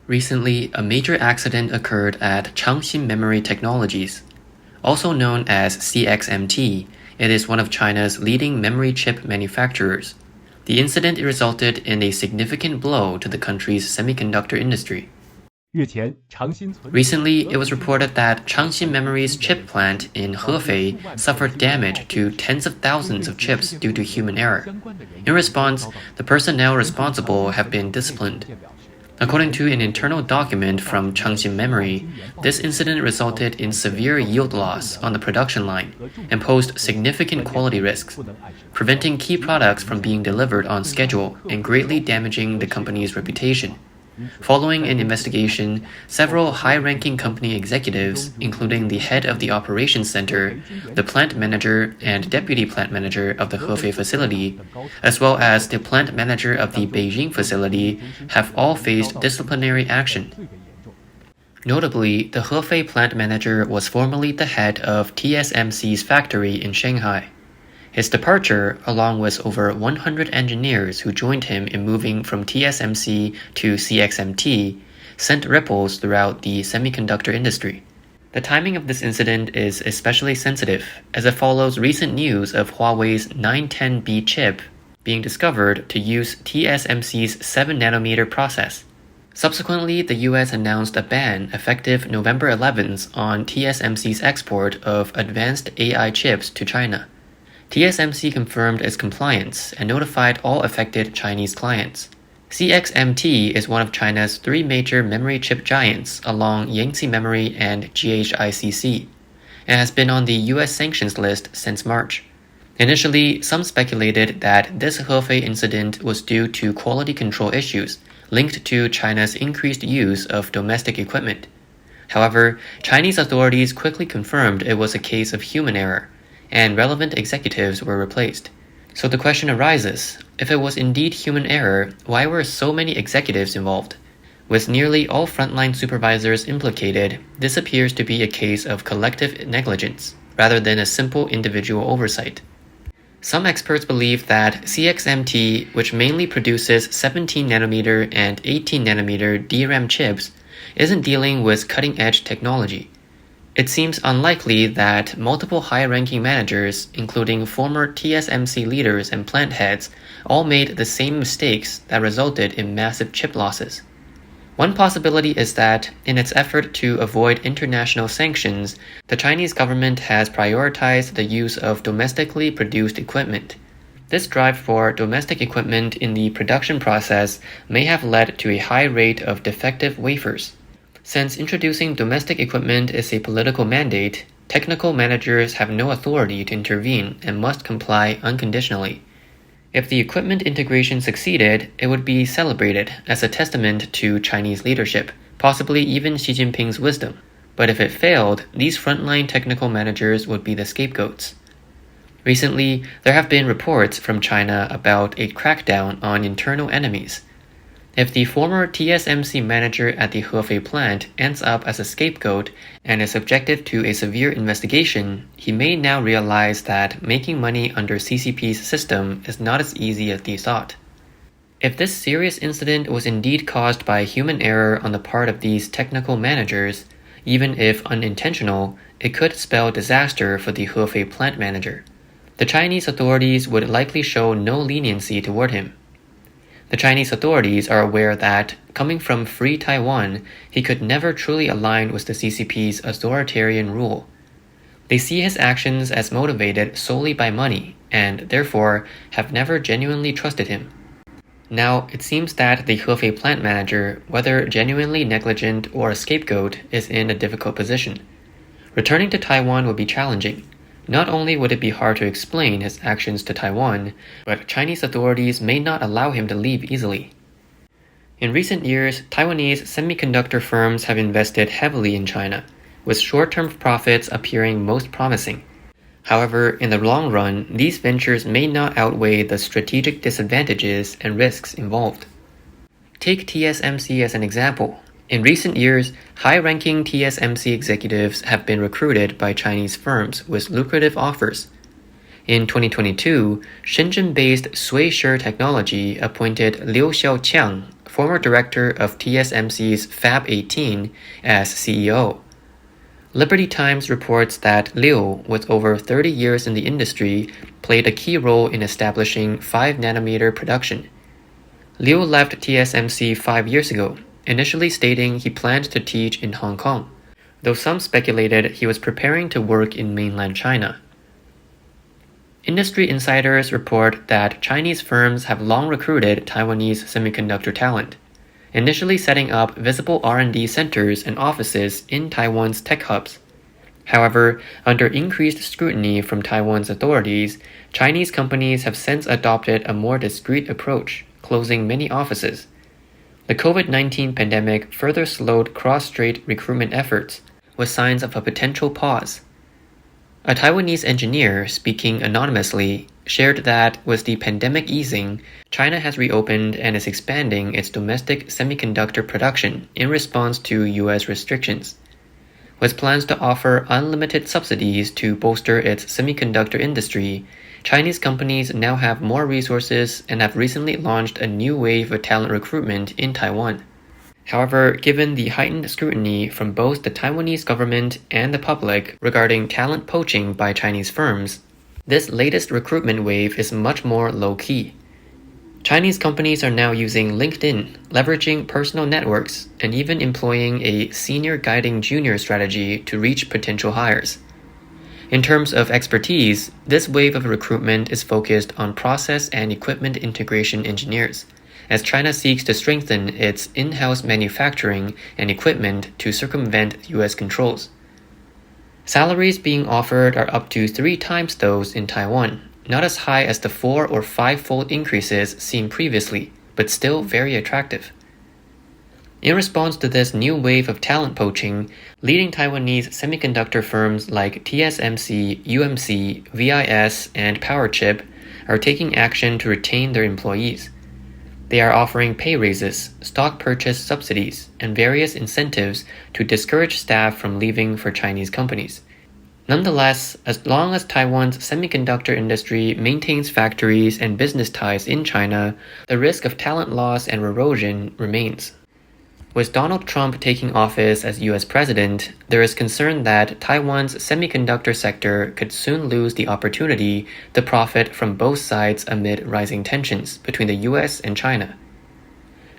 Recently, a major accident occurred at ChangXin Memory Technologies. Also known as CXMT, it is one of China's leading memory chip manufacturers. The incident resulted in a significant blow to the country's semiconductor industry. Recently, it was reported that ChangXin Memory's chip plant in Hefei suffered damage to tens of thousands of chips due to human error. In response, the personnel responsible have been disciplined. According to an internal document from ChangXin Memory, this incident resulted in severe yield loss on the production line and posed significant quality risks, preventing key products from being delivered on schedule and greatly damaging the company's reputation. Following an investigation, several high-ranking company executives, including the head of the operations center, the plant manager and deputy plant manager of the Hefei facility, as well as the plant manager of the Beijing facility, have all faced disciplinary action. Notably, the Hefei plant manager was formerly the head of TSMC's factory in Shanghai. His departure, along with over 100 engineers who joined him in moving from TSMC to CXMT, sent ripples throughout the semiconductor industry. The timing of this incident is especially sensitive, as it follows recent news of Huawei's 910B chip being discovered to use TSMC's 7nm process. Subsequently, the US announced a ban effective November 11th on TSMC's export of advanced AI chips to China. TSMC confirmed its compliance and notified all affected Chinese clients. CXMT is one of China's three major memory chip giants along Yangtze Memory and GHICC, and has been on the US sanctions list since March. Initially, some speculated that this Hefei incident was due to quality control issues linked to China's increased use of domestic equipment. However, Chinese authorities quickly confirmed it was a case of human error, and relevant executives were replaced. So the question arises, if it was indeed human error, why were so many executives involved? With nearly all frontline supervisors implicated, this appears to be a case of collective negligence, rather than a simple individual oversight. Some experts believe that CXMT, which mainly produces 17nm and 18nm DRAM chips, isn't dealing with cutting-edge technology. It seems unlikely that multiple high-ranking managers, including former TSMC leaders and plant heads, all made the same mistakes that resulted in massive chip losses. One possibility is that, in its effort to avoid international sanctions, the Chinese government has prioritized the use of domestically produced equipment. This drive for domestic equipment in the production process may have led to a high rate of defective wafers. Since introducing domestic equipment is a political mandate, technical managers have no authority to intervene and must comply unconditionally. If the equipment integration succeeded, it would be celebrated as a testament to Chinese leadership, possibly even Xi Jinping's wisdom. But if it failed, these frontline technical managers would be the scapegoats. Recently, there have been reports from China about a crackdown on internal enemies. If the former TSMC manager at the Hefei plant ends up as a scapegoat and is subjected to a severe investigation, he may now realize that making money under CCP's system is not as easy as he thought. If this serious incident was indeed caused by human error on the part of these technical managers, even if unintentional, it could spell disaster for the Hefei plant manager. The Chinese authorities would likely show no leniency toward him. The Chinese authorities are aware that, coming from Free Taiwan, he could never truly align with the CCP's authoritarian rule. They see his actions as motivated solely by money, and therefore have never genuinely trusted him. Now, it seems that the Hefei plant manager, whether genuinely negligent or a scapegoat, is in a difficult position. Returning to Taiwan would be challenging. Not only would it be hard to explain his actions to Taiwan, but Chinese authorities may not allow him to leave easily. In recent years, Taiwanese semiconductor firms have invested heavily in China, with short-term profits appearing most promising. However, in the long run, these ventures may not outweigh the strategic disadvantages and risks involved. Take TSMC as an example. In recent years, high-ranking TSMC executives have been recruited by Chinese firms with lucrative offers. In 2022, Shenzhen-based Suisure Technology appointed Liu Xiaoqiang former director of TSMC's Fab 18, as CEO. Liberty Times reports that Liu, with over 30 years in the industry, played a key role in establishing 5-nanometer production. Liu left TSMC 5 years ago, initially stating he planned to teach in Hong Kong, though some speculated he was preparing to work in mainland China. Industry insiders report that Chinese firms have long recruited Taiwanese semiconductor talent, initially setting up visible R&D centers and offices in Taiwan's tech hubs. However, under increased scrutiny from Taiwan's authorities, Chinese companies have since adopted a more discreet approach, closing many offices. The COVID-19 pandemic further slowed cross-strait recruitment efforts, with signs of a potential pause. A Taiwanese engineer, speaking anonymously, shared that with the pandemic easing, China has reopened and is expanding its domestic semiconductor production in response to U.S. restrictions. With plans to offer unlimited subsidies to bolster its semiconductor industry, Chinese companies now have more resources and have recently launched a new wave of talent recruitment in Taiwan. However, given the heightened scrutiny from both the Taiwanese government and the public regarding talent poaching by Chinese firms, this latest recruitment wave is much more low-key. Chinese companies are now using LinkedIn, leveraging personal networks, and even employing a senior guiding junior strategy to reach potential hires. In terms of expertise, this wave of recruitment is focused on process and equipment integration engineers, as China seeks to strengthen its in-house manufacturing and equipment to circumvent U.S. controls. Salaries being offered are up to 3 times those in Taiwan, not as high as the 4- or 5-fold increases seen previously, but still very attractive. In response to this new wave of talent poaching, leading Taiwanese semiconductor firms like TSMC, UMC, VIS, and PowerChip are taking action to retain their employees. They are offering pay raises, stock purchase subsidies, and various incentives to discourage staff from leaving for Chinese companies. Nonetheless, as long as Taiwan's semiconductor industry maintains factories and business ties in China, the risk of talent loss and erosion remains. With Donald Trump taking office as U.S. president, there is concern that Taiwan's semiconductor sector could soon lose the opportunity to profit from both sides amid rising tensions between the U.S. and China.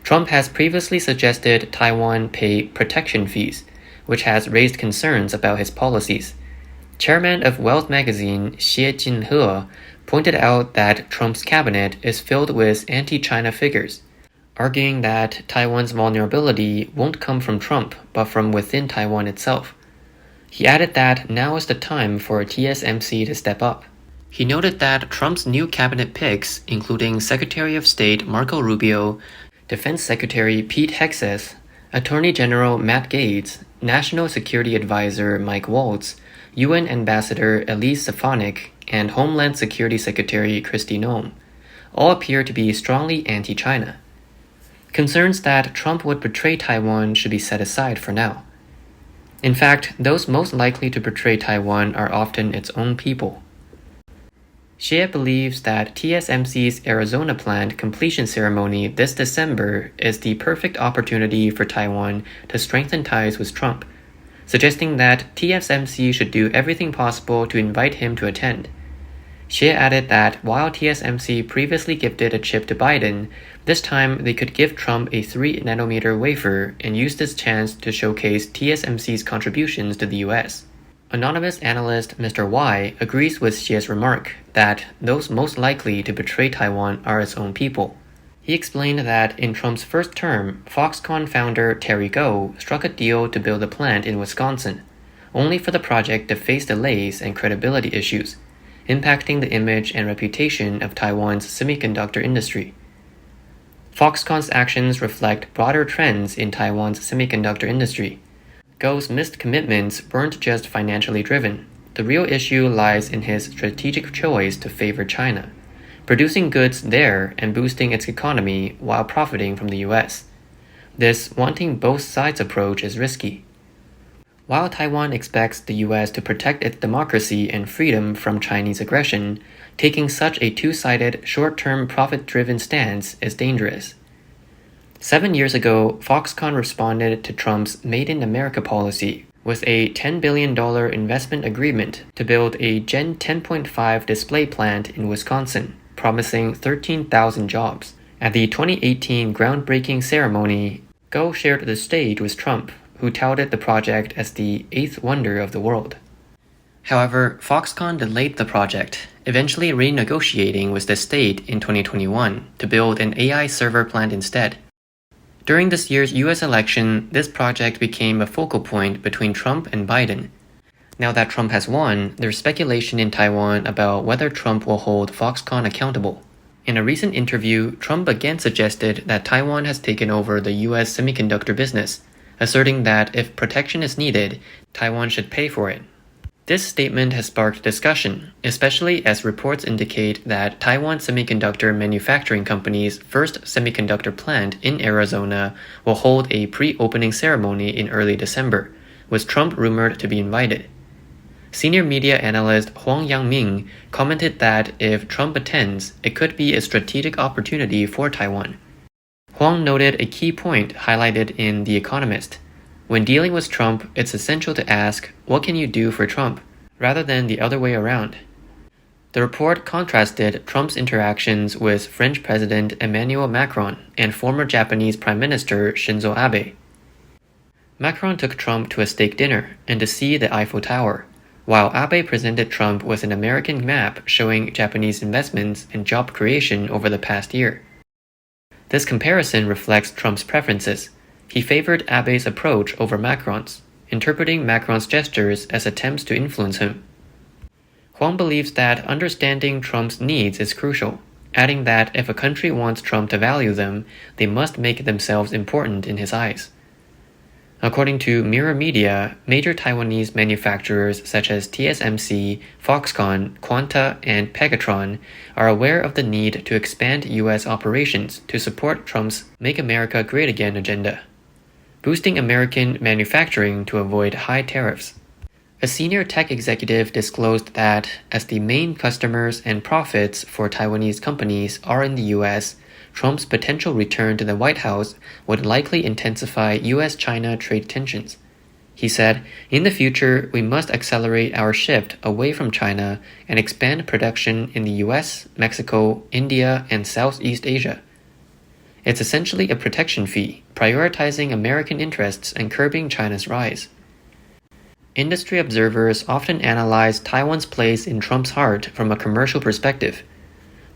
Trump has previously suggested Taiwan pay protection fees, which has raised concerns about his policies. Chairman of Wealth magazine Xie Jinhe pointed out that Trump's cabinet is filled with anti-China figures, arguing that Taiwan's vulnerability won't come from Trump, but from within Taiwan itself. He added that now is the time for TSMC to step up. He noted that Trump's new cabinet picks, including Secretary of State Marco Rubio, Defense Secretary Pete Hegseth, Attorney General Matt Gaetz, National Security Advisor Mike Waltz, UN Ambassador Elise Stefanik, and Homeland Security Secretary Kristi Noem, all appear to be strongly anti-China. Concerns that Trump would betray Taiwan should be set aside for now. In fact, those most likely to betray Taiwan are often its own people. Xie believes that TSMC's Arizona plant completion ceremony this December is the perfect opportunity for Taiwan to strengthen ties with Trump, suggesting that TSMC should do everything possible to invite him to attend. Xie added that while TSMC previously gifted a chip to Biden, this time they could give Trump a 3-nanometer wafer and use this chance to showcase TSMC's contributions to the US. Anonymous analyst Mr. Y agrees with Xie's remark that those most likely to betray Taiwan are its own people. He explained that in Trump's first term, Foxconn founder Terry Gou struck a deal to build a plant in Wisconsin, only for the project to face delays and credibility issues, impacting the image and reputation of Taiwan's semiconductor industry. Foxconn's actions reflect broader trends in Taiwan's semiconductor industry. Gou's missed commitments weren't just financially driven. The real issue lies in his strategic choice to favor China, producing goods there and boosting its economy while profiting from the US. This wanting both sides approach is risky. While Taiwan expects the US to protect its democracy and freedom from Chinese aggression, taking such a two-sided, short-term profit-driven stance is dangerous. 7 years ago, Foxconn responded to Trump's Made in America policy with a $10 billion investment agreement to build a Gen 10.5 display plant in Wisconsin, promising 13,000 jobs. At the 2018 groundbreaking ceremony, Go shared the stage with Trump, who touted the project as the eighth wonder of the world. However, Foxconn delayed the project, eventually renegotiating with the state in 2021 to build an AI server plant instead. During this year's US election, this project became a focal point between Trump and Biden. Now that Trump has won, there's speculation in Taiwan about whether Trump will hold Foxconn accountable. In a recent interview, Trump again suggested that Taiwan has taken over the US semiconductor business, asserting that if protection is needed, Taiwan should pay for it. This statement has sparked discussion, especially as reports indicate that Taiwan Semiconductor Manufacturing Company's first semiconductor plant in Arizona will hold a pre-opening ceremony in early December, with Trump rumored to be invited. Senior media analyst Huang Yangming commented that if Trump attends, it could be a strategic opportunity for Taiwan. Huang noted a key point highlighted in The Economist. When dealing with Trump, it's essential to ask, what can you do for Trump, rather than the other way around. The report contrasted Trump's interactions with French President Emmanuel Macron and former Japanese Prime Minister Shinzo Abe. Macron took Trump to a steak dinner and to see the Eiffel Tower, while Abe presented Trump with an American map showing Japanese investments and job creation over the past year. This comparison reflects Trump's preferences. He favored Abe's approach over Macron's, interpreting Macron's gestures as attempts to influence him. Huang believes that understanding Trump's needs is crucial, adding that if a country wants Trump to value them, they must make themselves important in his eyes. According to Mirror Media, major Taiwanese manufacturers such as TSMC, Foxconn, Quanta, and Pegatron are aware of the need to expand U.S. operations to support Trump's Make America Great Again agenda, boosting American manufacturing to avoid high tariffs. A senior tech executive disclosed that, as the main customers and profits for Taiwanese companies are in the U.S., Trump's potential return to the White House would likely intensify U.S.-China trade tensions. He said, "In the future, we must accelerate our shift away from China and expand production in the U.S., Mexico, India, and Southeast Asia." It's essentially a protection fee, prioritizing American interests and curbing China's rise. Industry observers often analyze Taiwan's place in Trump's heart from a commercial perspective.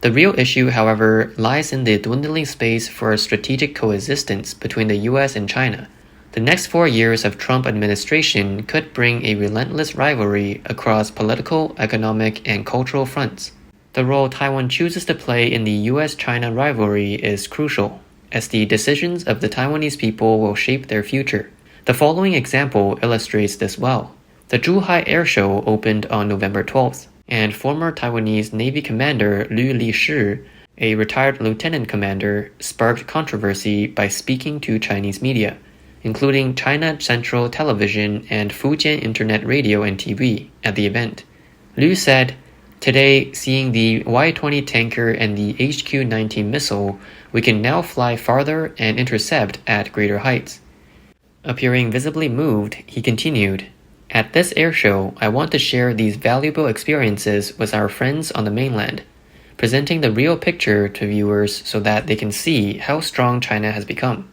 The real issue, however, lies in the dwindling space for a strategic coexistence between the US and China. The next 4 years of Trump administration could bring a relentless rivalry across political, economic, and cultural fronts. The role Taiwan chooses to play in the US-China rivalry is crucial, as the decisions of the Taiwanese people will shape their future. The following example illustrates this well. The Zhuhai Air Show opened on November 12th, and former Taiwanese Navy Commander Liu Lishi, a retired lieutenant commander, sparked controversy by speaking to Chinese media, including China Central Television and Fujian Internet Radio and TV, at the event. Liu said, "Today, seeing the Y-20 tanker and the HQ-19 missile, we can now fly farther and intercept at greater heights." Appearing visibly moved, he continued, "At this air show, I want to share these valuable experiences with our friends on the mainland, presenting the real picture to viewers so that they can see how strong China has become."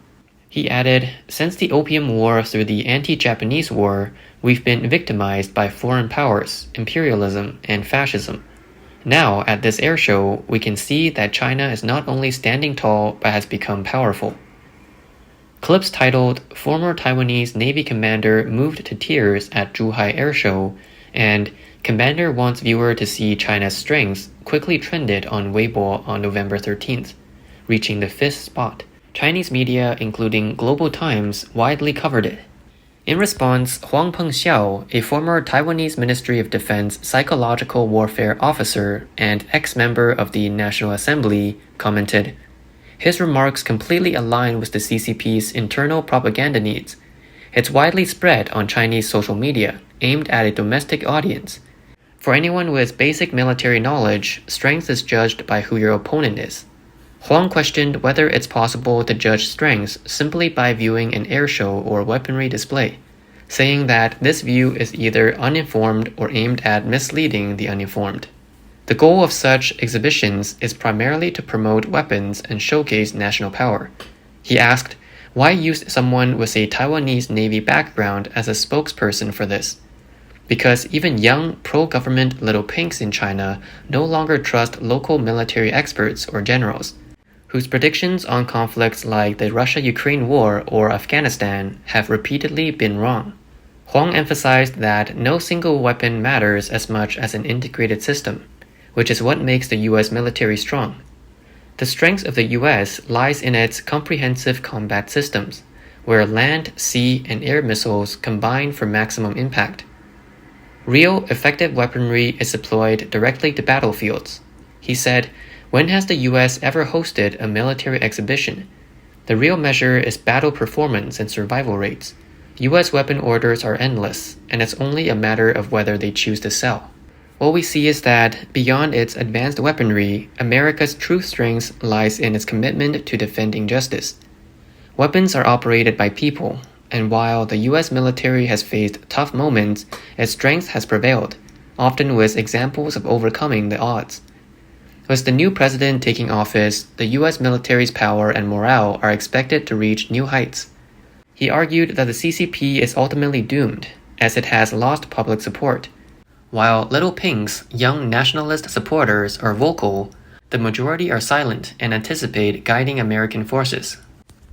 He added, "Since the Opium War through the anti-Japanese war, we've been victimized by foreign powers, imperialism, and fascism. Now, at this air show, we can see that China is not only standing tall but has become powerful." Clips titled "Former Taiwanese Navy Commander Moved to Tears at Zhuhai Air Show" and "Commander Wants Viewer to See China's Strengths" quickly trended on Weibo on November 13th, reaching the 5th spot. Chinese media, including Global Times, widely covered it. In response, Huang Pengxiao, a former Taiwanese Ministry of Defense psychological warfare officer and ex-member of the National Assembly, commented, "His remarks completely align with the CCP's internal propaganda needs. It's widely spread on Chinese social media, aimed at a domestic audience. For anyone with basic military knowledge, strength is judged by who your opponent is." Huang questioned whether it's possible to judge strengths simply by viewing an air show or weaponry display, saying that this view is either uninformed or aimed at misleading the uninformed. The goal of such exhibitions is primarily to promote weapons and showcase national power. He asked, why use someone with a Taiwanese Navy background as a spokesperson for this? Because even young, pro-government little pinks in China no longer trust local military experts or generals, whose predictions on conflicts like the Russia-Ukraine war or Afghanistan have repeatedly been wrong. Huang emphasized that no single weapon matters as much as an integrated system, which is what makes the U.S. military strong. The strength of the U.S. lies in its comprehensive combat systems, where land, sea, and air missiles combine for maximum impact. Real, effective weaponry is deployed directly to battlefields. He said, when has the U.S. ever hosted a military exhibition? The real measure is battle performance and survival rates. U.S. weapon orders are endless, and it's only a matter of whether they choose to sell. What we see is that, beyond its advanced weaponry, America's true strength lies in its commitment to defending justice. Weapons are operated by people, and while the U.S. military has faced tough moments, its strength has prevailed, often with examples of overcoming the odds. With the new president taking office, the U.S. military's power and morale are expected to reach new heights. He argued that the CCP is ultimately doomed, as it has lost public support. While Little Pink's young nationalist supporters are vocal, the majority are silent and anticipate guiding American forces.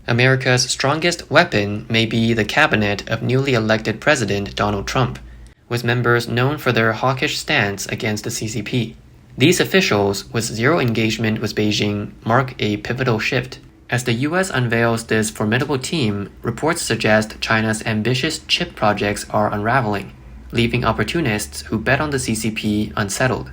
America's strongest weapon may be the cabinet of newly elected President Donald Trump, with members known for their hawkish stance against the CCP. These officials, with zero engagement with Beijing, mark a pivotal shift. As the U.S. unveils this formidable team, reports suggest China's ambitious chip projects are unraveling, leaving opportunists who bet on the CCP unsettled.